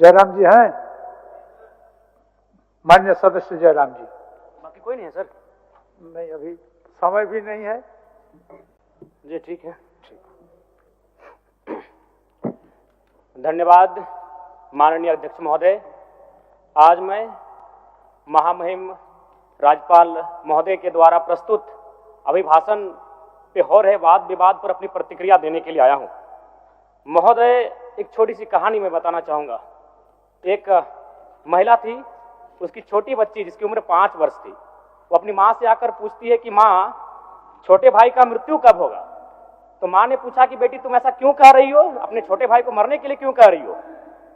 जयराम जी हैं? माननीय सदस्य जयराम जी। बाकी कोई नहीं है सर? नहीं, अभी समय भी नहीं है जी। ठीक है, ठीक। धन्यवाद माननीय अध्यक्ष महोदय। आज मैं महामहिम राज्यपाल महोदय के द्वारा प्रस्तुत अभिभाषण पे हो रहे वाद विवाद पर अपनी प्रतिक्रिया देने के लिए आया हूं। महोदय, एक छोटी सी कहानी मैं बताना चाहूंगा। एक महिला थी, उसकी छोटी बच्ची जिसकी उम्र 5 वर्ष थी, वो अपनी माँ से आकर पूछती है कि माँ, छोटे भाई का मृत्यु कब होगा? तो माँ ने पूछा कि बेटी तुम ऐसा क्यों कह रही हो, अपने छोटे भाई को मरने के लिए क्यों कह रही हो?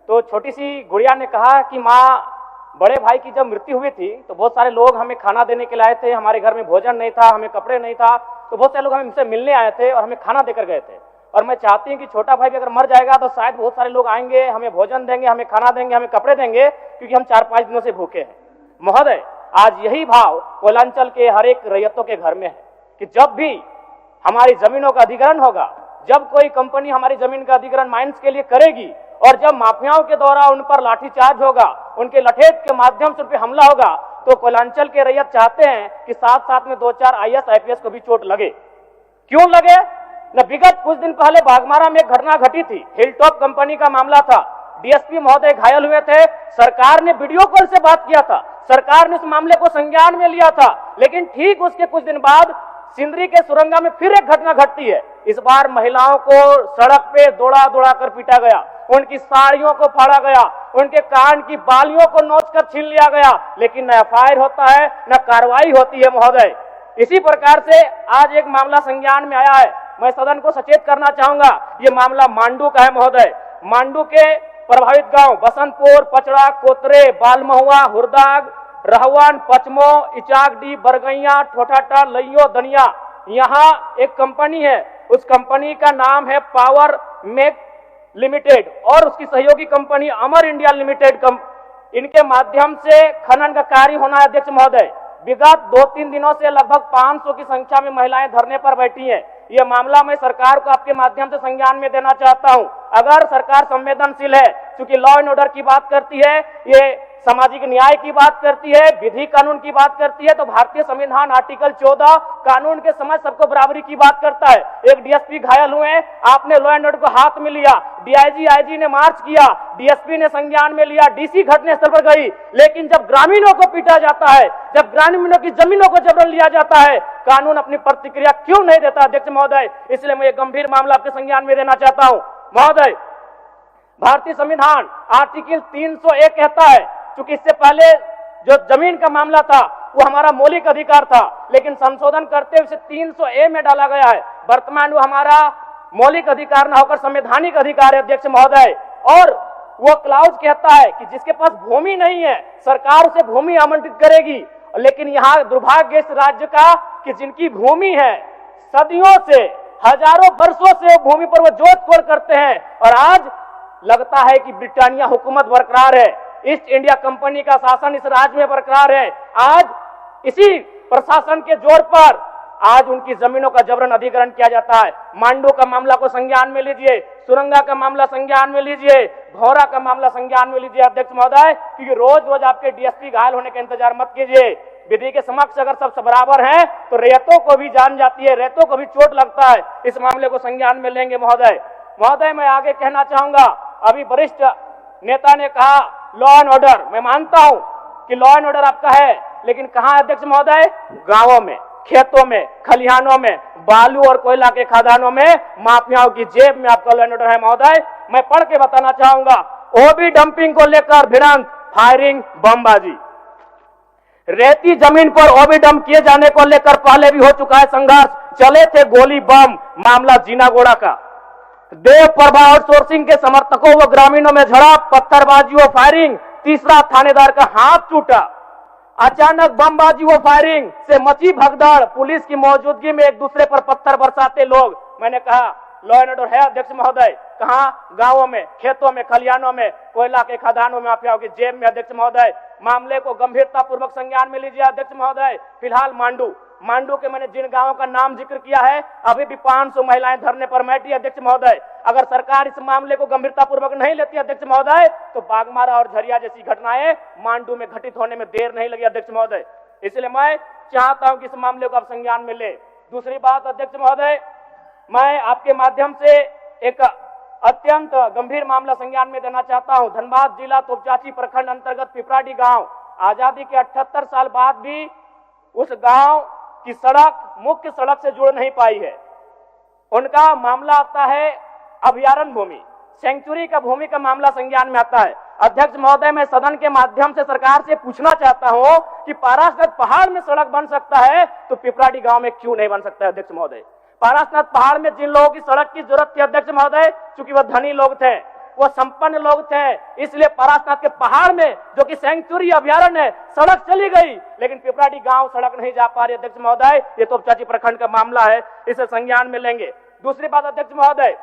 तो छोटी सी गुड़िया ने कहा कि माँ, बड़े भाई की जब मृत्यु हुई थी तो बहुत सारे लोग हमें खाना देने के लिए आए थे, हमारे घर में भोजन नहीं था, हमें कपड़े नहीं था, तो बहुत सारे लोग हमसे मिलने आए थे और हमें खाना देकर गए थे। और मैं चाहती हूँ कि छोटा भाई भी अगर मर जाएगा तो शायद बहुत सारे लोग आएंगे, हमें भोजन देंगे, हमें खाना देंगे, हमें कपड़े देंगे, क्योंकि हम 4-5 दिनों से भूखे हैं। महोदय, आज यही भाव कोयलांचल के हर एक रैयतों के घर में है कि जब भी हमारी जमीनों का अधिग्रहण होगा, जब कोई कंपनी हमारी जमीन का अधिग्रहण माइंस के लिए करेगी और जब माफियाओं के द्वारा उन पर लाठीचार्ज होगा, उनके लठेत के माध्यम से उन पर हमला होगा, तो कोयलांचल के रैयत चाहते हैं कि साथ साथ में 2-4 IAS IPS को भी चोट लगे। क्यों लगे? न विगत कुछ दिन पहले बागमारा में एक घटना घटी थी, हिलटॉप कंपनी का मामला था। DSP महोदय घायल हुए थे, सरकार ने वीडियो कॉल से बात किया था, सरकार ने उस मामले को संज्ञान में लिया था, लेकिन ठीक उसके कुछ दिन बाद सिंदरी के सुरंगा में फिर एक घटना घटती है। इस बार महिलाओं को सड़क पे दौड़ा दौड़ा कर पीटा गया, उनकी साड़ियों को फाड़ा गया, उनके कान की बालियों को नोचकर छीन लिया गया, लेकिन न FIR होता है, न कार्रवाई होती है। महोदय, इसी प्रकार से आज एक मामला संज्ञान में आया है। मैं सदन को सचेत करना चाहूंगा, ये मामला मांडू का है। महोदय, मांडू के प्रभावित गांव बसंतपुर, पचड़ा, कोतरे, बालमहुआ, हुरदाग, रहवान, पचमो, इचाकडी, बरगैया, ठोठाटा, लइयो, दनिया, यहाँ एक कंपनी है। उस कंपनी का नाम है पावर मेक लिमिटेड और उसकी सहयोगी कंपनी अमर इंडिया लिमिटेड। इनके माध्यम से खनन का कार्य होना है। अध्यक्ष महोदय, विगत 2-3 दिनों से लगभग 500 की संख्या में महिलाएं धरने पर बैठी हैं। यह मामला मैं सरकार को आपके माध्यम से संज्ञान में देना चाहता हूं। अगर सरकार संवेदनशील है, क्योंकि लॉ एंड ऑर्डर की बात करती है, ये सामाजिक न्याय की बात करती है, विधि कानून की बात करती है, तो भारतीय संविधान आर्टिकल 14 कानून के समझ सबको बराबरी की बात करता है। एक DSP घायल हुए, आपने लॉ एंड ऑर्डर को हाथ में लिया, DIG IG ने मार्च किया, DSP ने संज्ञान में लिया, DC घटनास्थल पर गई, लेकिन जब ग्रामीणों को पीटा जाता है, जब ग्रामीणों की जमीनों को जबरन लिया जाता है, कानून अपनी प्रतिक्रिया क्यों नहीं देता? अध्यक्ष महोदय, इसलिए मैं एक गंभीर मामला आपके संज्ञान में देना चाहता हूं। महोदय, भारतीय संविधान आर्टिकल 301 कहता है, क्योंकि इससे पहले जो जमीन का मामला था वो हमारा मौलिक अधिकार था, लेकिन संशोधन करते हुए इसे 300A में डाला गया है। वर्तमान वो हमारा मौलिक अधिकार न होकर संवैधानिक अधिकार है। अध्यक्ष महोदय, और वो क्लाउज कहता है कि जिसके पास भूमि नहीं है सरकार उसे भूमि आवंटित करेगी, लेकिन यहाँ दुर्भाग्य इस राज्य का कि जिनकी भूमि है, सदियों से, हजारों वर्षों से भूमि पर वो जोत तोड़ करते हैं, और आज लगता है कि ब्रिटानिया हुकूमत बरकरार है, ईस्ट इंडिया कंपनी का शासन इस राज्य में बरकरार है। आज इसी प्रशासन के जोर पर आज उनकी जमीनों का जबरन अधिग्रहण किया जाता है। मांडू का मामला को संज्ञान में लीजिए, सुरंगा का मामला संज्ञान में लीजिए, भौरा का मामला संज्ञान में लीजिए। अध्यक्ष महोदय, क्योंकि रोज रोज आपके DSP घायल होने का इंतजार मत कीजिए। विधि के समक्ष अगर सब बराबर हैं तो रैयतों को भी जान जाती है, रैयतों को भी चोट लगता है। इस मामले को संज्ञान में लेंगे। महोदय, मैं आगे कहना चाहूंगा, अभी वरिष्ठ नेता ने कहा लॉ एंड ऑर्डर, मैं मानता हूं कि लॉ एंड ऑर्डर आपका है, लेकिन कहां है अध्यक्ष महोदय? गांवों में, खेतों में, खलिहानों में, बालू और कोयला के खदानों में, माफियाओं की जेब में आपका लॉ एंड ऑर्डर है। महोदय, मैं पढ़ के बताना चाहूंगा, OB डंपिंग को लेकर भिड़ंत, फायरिंग, बमबाजी, रेती जमीन पर OB डंप किए जाने को लेकर पहले भी हो चुका है संघर्ष, चले थे गोली बम, मामला जीनागोड़ा का। देव प्रभा आउटसोर्सिंग के समर्थकों व ग्रामीणों में झड़प, पत्थरबाजी व फायरिंग, तीसरा थानेदार का हाथ टूटा। अचानक बमबाजी व फायरिंग से मची भगदड़, पुलिस की मौजूदगी में एक दूसरे पर पत्थर बरसाते लोग। मैंने कहा लॉ एंड ऑर्डर है अध्यक्ष महोदय, कहां? गांवों में, खेतों में, खलिहानों में, कोयला के खदानों में, माफियाओं की जेब में। अध्यक्ष महोदय, मामले को गंभीरता पूर्वक संज्ञान में लीजिए। अध्यक्ष महोदय, फिलहाल मांडू के मैंने जिन गांवों का नाम जिक्र किया है, अभी भी 500 महिलाएं धरने पर बैठी। अध्यक्ष महोदय, अगर सरकार इस मामले को गंभीरता पूर्वक नहीं लेती अध्यक्ष महोदय, तो बागमारा और झरिया जैसी घटनाएं मांडू में घटित होने में देर नहीं लगी अध्यक्ष महोदय। इसलिए मैं चाहता हूं कि इस मामले को आप संज्ञान में ले। दूसरी बात अध्यक्ष महोदय, मैं आपके माध्यम से एक अत्यंत गंभीर मामला संज्ञान में देना चाहता हूं। धनबाद जिला तोपचाची प्रखंड अंतर्गत पिपराडी गांव, आजादी के 78 साल बाद भी उस गांव की सड़क मुख्य सड़क से जुड़ नहीं पाई है। उनका मामला आता है अभयारण्य भूमि, सेंचुरी का भूमि का मामला संज्ञान में आता है। अध्यक्ष महोदय, मैं सदन के माध्यम से सरकार से पूछना चाहता हूं कि पारासनाथ पहाड़ में सड़क बन सकता है तो पिपराडी गांव में क्यों नहीं बन सकता है अध्यक्ष महोदय। पारासनाथ पहाड़ में जिन लोगों की सड़क की जरूरत थी अध्यक्ष महोदय, चूंकि वह धनी लोग थे, वो संपन्न लोग थे, इसलिए पारासनाथ के पहाड़ में जो कि सेंचुरी अभयारण्य है सड़क चली गई, लेकिन पिपराडी गांव सड़क नहीं जा पा रही अध्यक्ष महोदय। ये तोपचाची प्रखंड का मामला है, इसे संज्ञान में लेंगे। दूसरी बात अध्यक्ष महोदय,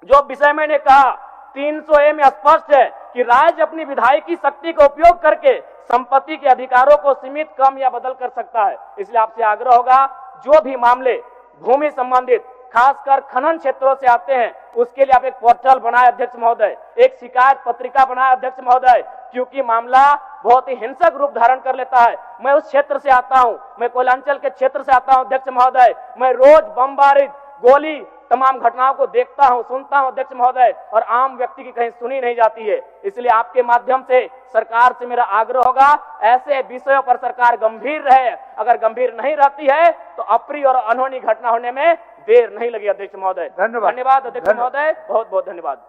जो विषय मैंने कहा 300A में स्पष्ट है कि राज्य अपनी विधायकी शक्ति का उपयोग करके संपत्ति के अधिकारों को सीमित, कम या बदल कर सकता है। इसलिए आपसे आग्रह होगा, जो भी मामले भूमि संबंधित खासकर खनन क्षेत्रों से आते हैं, उसके लिए आप एक पोर्टल बनाए अध्यक्ष महोदय, एक शिकायत पत्रिका बनाए अध्यक्ष महोदय, क्योंकि मामला बहुत ही हिंसक रूप धारण कर लेता है। मैं उस क्षेत्र से आता हूं, मैं कोयलांचल के क्षेत्र से आता हूं अध्यक्ष महोदय, मैं रोज बमबारिश, गोली, तमाम घटनाओं को देखता हूं, सुनता हूं अध्यक्ष महोदय, और आम व्यक्ति की कहीं सुनी नहीं जाती है। इसलिए आपके माध्यम से सरकार से मेरा आग्रह होगा, ऐसे विषयों पर सरकार गंभीर रहे। अगर गंभीर नहीं रहती है तो अप्रिय और अनहोनी घटना होने में देर नहीं लगी अध्यक्ष महोदय। धन्यवाद अध्यक्ष महोदय, बहुत बहुत धन्यवाद।